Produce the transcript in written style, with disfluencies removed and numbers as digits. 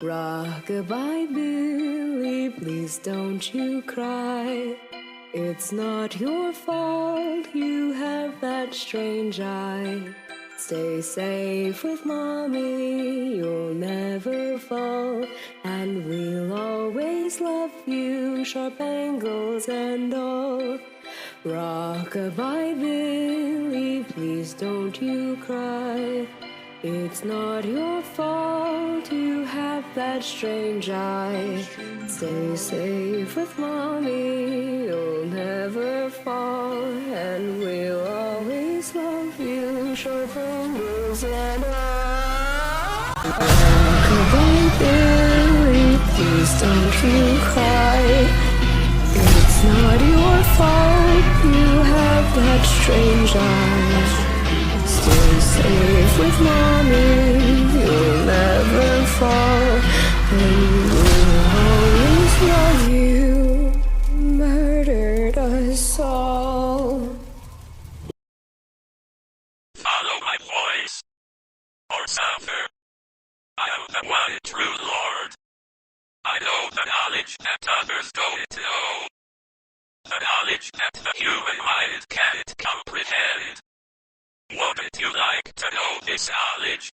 Rock-a-bye Billy, please don't you cry. It's not your fault you have that strange eye. Stay safe with Mommy, you'll never fall. And we'll always love you, sharp angles and all. Rock-a-bye Billy, please don't you cry. It's not your fault you have that strange eye. Stay safe with Mommy, you'll never fall. And we'll always love you, short fingers and all. Rock-a-bye Billy, please don't you cry. It's not your fault you have that strange eye. Stay safe with Mommy, you'll never fall. And we'll always love you, murdered us all. Follow my voice, or suffer. I am the one true Lord. I know the knowledge that others don't know. The knowledge that the human mind can't comprehend. Wouldn't you like to know this knowledge?